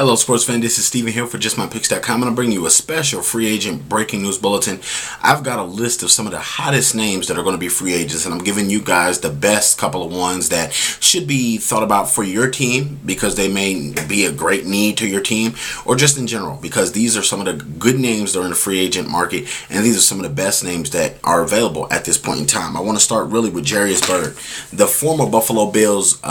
Hello, sports fan. This is Steven here for JustMyPicks.com. I'm going to bring you a special free agent breaking news bulletin. I've got a list of some of the hottest names that are going to be free agents, and I'm giving you guys the best couple of ones that should be thought about for your team because they may be a great need to your team, or just in general because these are some of the good names that are in the free agent market, and these are some of the best names that are available at this point in time. I want to start really with Jairus Byrd, the former Buffalo Bills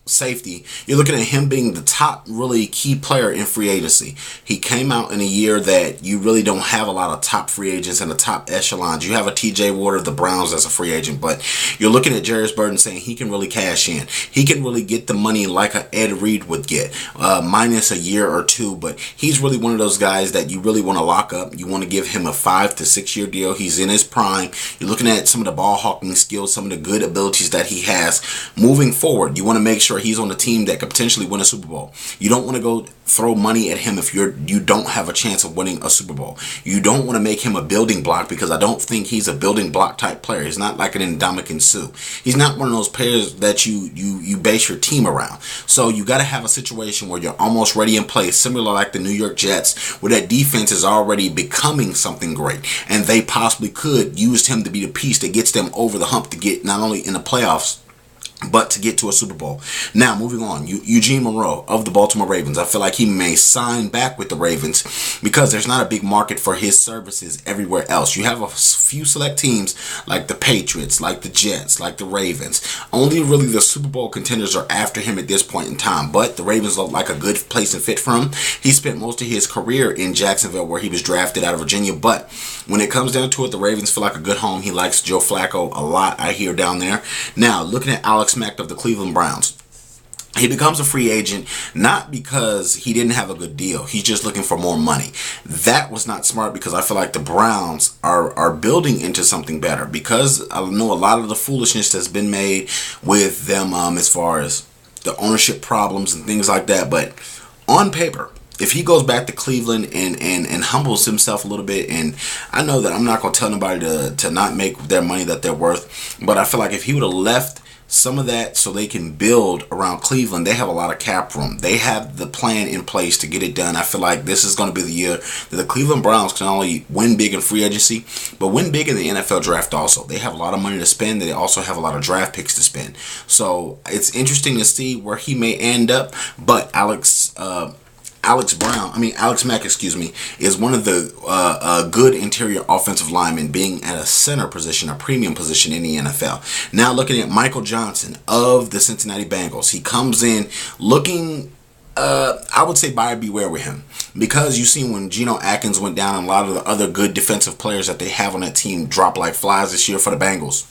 safety. You're looking at him being the top really key player in free agency. He came out in a year that you really don't have a lot of top free agents in the top echelons. You have a TJ Ward of the Browns as a free agent, but you're looking at Jairus Byrd and saying he can really cash in. He can really get the money like a Ed Reed would get, minus a year or two, but he's really one of those guys that you really want to lock up. You want to give him a 5 to 6 year deal. He's in his prime. You're looking at some of the ball hawking skills, some of the good abilities that he has moving forward. You want to make sure he's on a team that could potentially win a Super Bowl. You don't want to go throw money at him if you don't have a chance of winning a Super Bowl. You don't want to make him a building block because I don't think he's a building block type player. He's not like an Ndamukong Suh. He's not one of those players that you base your team around. So you got to have a situation where you're almost ready in place, similar like the New York Jets, where that defense is already becoming something great, and they possibly could use him to be the piece that gets them over the hump to get not only in the playoffs but to get to a Super Bowl. Now, moving on, Eugene Monroe of the Baltimore Ravens. I feel like he may sign back with the Ravens because there's not a big market for his services everywhere else. You have a few select teams like the Patriots, like the Jets, like the Ravens. Only really the Super Bowl contenders are after him at this point in time, but the Ravens look like a good place and fit for him. He spent most of his career in Jacksonville where he was drafted out of Virginia, but when it comes down to it, the Ravens feel like a good home. He likes Joe Flacco a lot, I hear, down there. Now, looking at Alex Mack of the Cleveland Browns. He becomes a free agent not because he didn't have a good deal. He's just looking for more money. That was not smart because I feel like the Browns are building into something better, because I know a lot of the foolishness that's been made with them as far as the ownership problems and things like that. But on paper, if he goes back to Cleveland and humbles himself a little bit, and I know that I'm not going to tell nobody to not make their money that they're worth, but I feel like if he would have left some of that so they can build around Cleveland, they have a lot of cap room. They have the plan in place to get it done. I feel like this is going to be the year that the Cleveland Browns can not only win big in free agency, but win big in the NFL draft also. They have a lot of money to spend. They also have a lot of draft picks to spend. So it's interesting to see where he may end up, but Alex Mack, is one of the good interior offensive linemen, being at a center position, a premium position in the NFL. Now looking at Michael Johnson of the Cincinnati Bengals. He comes in looking, I would say buyer beware with him, because you see when Geno Atkins went down and a lot of the other good defensive players that they have on that team dropped like flies this year for the Bengals.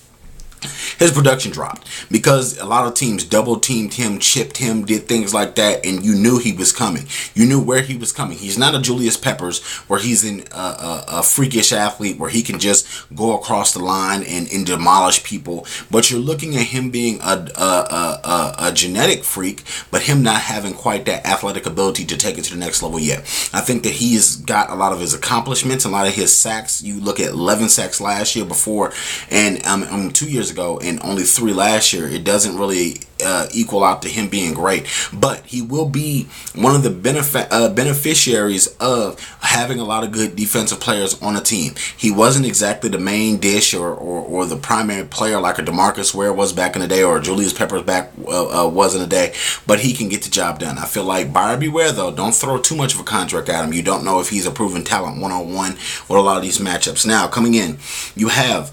His production dropped because a lot of teams double teamed him, chipped him, did things like that, and you knew he was coming. You knew where he was coming. He's not a Julius Peppers where he's a freakish athlete where he can just go across the line and demolish people. But you're looking at him being a genetic freak, but him not having quite that athletic ability to take it to the next level yet. I think that he has got a lot of his accomplishments, a lot of his sacks. You look at 11 sacks last year before, and 2 years ago, and only 3 last year. It doesn't really equal out to him being great, but he will be one of the beneficiaries of having a lot of good defensive players on a team. He wasn't exactly the main dish or the primary player like a DeMarcus Ware was back in the day, or Julius Peppers was in the day, but he can get the job done. I feel like buyer beware though. Don't throw too much of a contract at him. You don't know if he's a proven talent one-on-one with a lot of these matchups. Now coming in, you have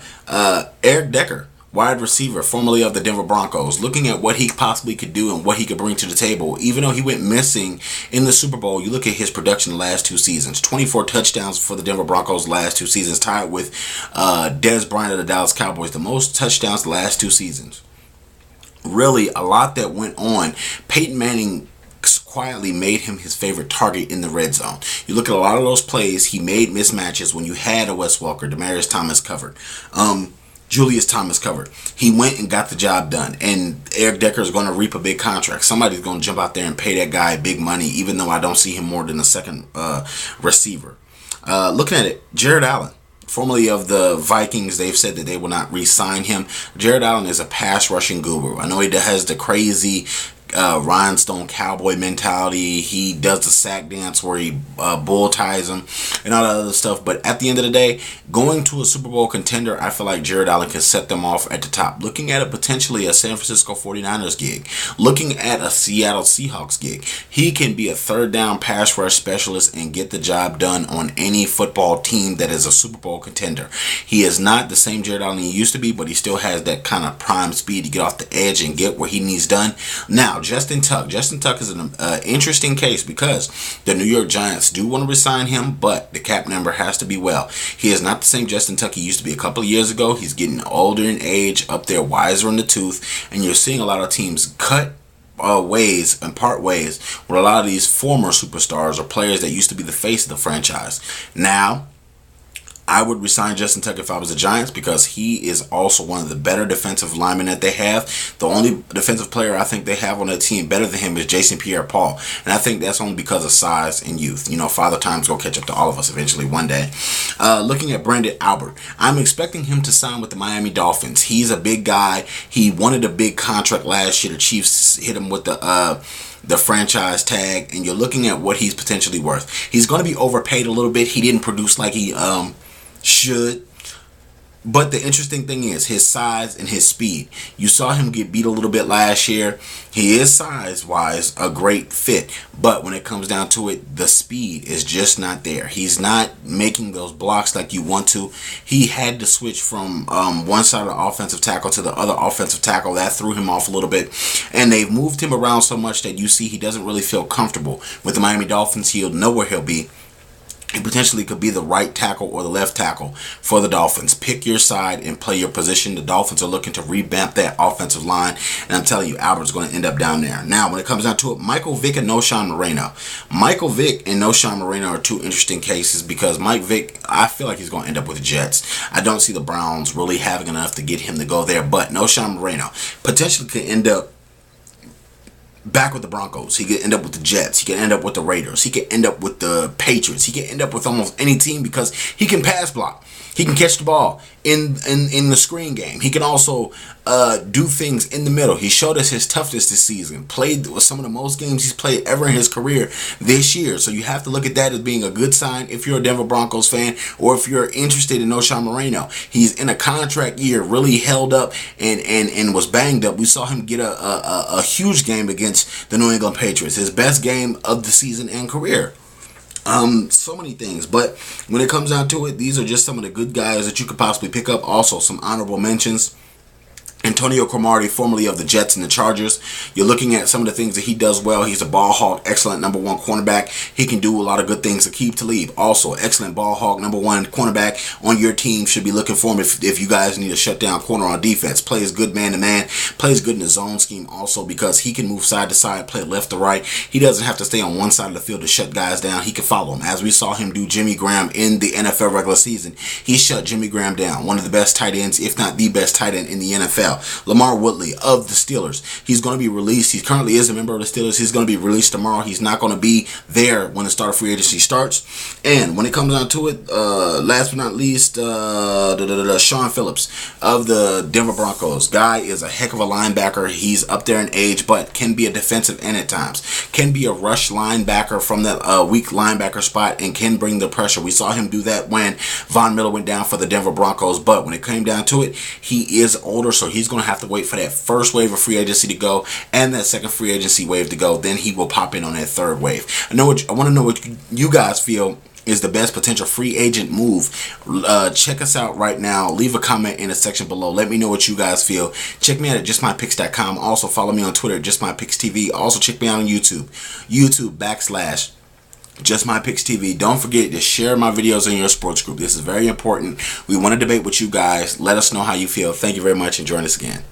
Eric Decker, wide receiver, formerly of the Denver Broncos, looking at what he possibly could do and what he could bring to the table. Even though he went missing in the Super Bowl, you look at his production the last 2 seasons. 24 touchdowns for the Denver Broncos last 2 seasons, tied with Dez Bryant of the Dallas Cowboys, the most touchdowns the last 2 seasons. Really, a lot that went on. Peyton Manning quietly made him his favorite target in the red zone. You look at a lot of those plays, he made mismatches when you had a Wes Welker, Demaryius Thomas covered. Julius Thomas covered. He went and got the job done. And Eric Decker is going to reap a big contract. Somebody's going to jump out there and pay that guy big money, even though I don't see him more than a second receiver. Looking at it, Jared Allen, formerly of the Vikings, they've said that they will not re-sign him. Jared Allen is a pass rushing guru. I know he has the crazy rhinestone cowboy mentality. He does the sack dance where he bull ties him and all that other stuff. But at the end of the day, going to a Super Bowl contender, I feel like Jared Allen can set them off at the top. Looking at potentially a San Francisco 49ers gig, looking at a Seattle Seahawks gig, he can be a third down pass rush specialist and get the job done on any football team that is a Super Bowl contender. He is not the same Jared Allen he used to be, but he still has that kind of prime speed to get off the edge and get where he needs done. Now, Justin Tuck is an interesting case because the New York Giants do want to resign him, but the cap number has to be well. He is not the same Justin Tuck he used to be a couple of years ago. He's getting older in age, up there, wiser in the tooth, and you're seeing a lot of teams cut ways and part ways with a lot of these former superstars or players that used to be the face of the franchise. Now, I would resign Justin Tuck if I was the Giants because he is also one of the better defensive linemen that they have. The only defensive player I think they have on that team better than him is Jason Pierre-Paul. And I think that's only because of size and youth. You know, Father Time's going to catch up to all of us eventually one day. Looking at Brandon Albert, I'm expecting him to sign with the Miami Dolphins. He's a big guy. He wanted a big contract last year. The Chiefs hit him with the franchise tag, and you're looking at what he's potentially worth. He's going to be overpaid a little bit. He didn't produce like he should. But the interesting thing is his size and his speed. You saw him get beat a little bit last year. He is size-wise a great fit. But when it comes down to it, the speed is just not there. He's not making those blocks like you want to. He had to switch from one side of the offensive tackle to the other offensive tackle. That threw him off a little bit. And they've moved him around so much that you see he doesn't really feel comfortable. With the Miami Dolphins, he'll know where he'll be. He potentially could be the right tackle or the left tackle for the Dolphins. Pick your side and play your position. The Dolphins are looking to revamp that offensive line, and I'm telling you, Albert's going to end up down there. Now, when it comes down to it, Michael Vick and Knowshon Moreno. Michael Vick and Knowshon Moreno are two interesting cases because Mike Vick, I feel like he's going to end up with the Jets. I don't see the Browns really having enough to get him to go there, but Knowshon Moreno potentially could end up back with the Broncos. He could end up with the Jets. He could end up with the Raiders. He could end up with the Patriots. He could end up with almost any team because he can pass block. He can catch the ball in the screen game. He can also do things in the middle. He showed us his toughness this season. Played some of the most games he's played ever in his career this year. So you have to look at that as being a good sign if you're a Denver Broncos fan or if you're interested in Knowshon Moreno. He's in a contract year, really held up and was banged up. We saw him get a huge game against the New England Patriots. His best game of the season and career. So many things, but when it comes down to it, these are just some of the good guys that you could possibly pick up. Also, some honorable mentions. Antonio Cromartie, formerly of the Jets and the Chargers. You're looking at some of the things that he does well. He's a ball hawk, excellent number one cornerback. He can do a lot of good things. Aqib Talib, also excellent ball hawk, number one cornerback on your team. Should be looking for him if you guys need a shutdown corner on defense. Plays good man-to-man. Plays good in the zone scheme also because he can move side to side, play left to right. He doesn't have to stay on one side of the field to shut guys down. He can follow them. As we saw him do Jimmy Graham in the NFL regular season, he shut Jimmy Graham down. One of the best tight ends, if not the best tight end in the NFL. LaMarr Woodley of the Steelers. He's going to be released. He currently is a member of the Steelers. He's going to be released tomorrow. He's not going to be there when the start of free agency starts. And when it comes down to it, last but not least, Shaun Phillips of the Denver Broncos. Guy is a heck of a linebacker. He's up there in age, but can be a defensive end at times. Can be a rush linebacker from that weak linebacker spot and can bring the pressure. We saw him do that when Von Miller went down for the Denver Broncos, but when it came down to it, he is older, so he's going to have to wait for that first wave of free agency to go and that second free agency wave to go. Then he will pop in on that third wave. I want to know what you guys feel is the best potential free agent move. Check us out right now. Leave a comment in the section below. Let me know what you guys feel. Check me out at justmypicks.com. Also follow me on Twitter at justmypicks.tv. Also check me out on YouTube. YouTube.com/JustMyPicksTV. Don't forget to share my videos in your sports group. This is very important. We want to debate with you guys. Let us know how you feel. Thank you very much and join us again.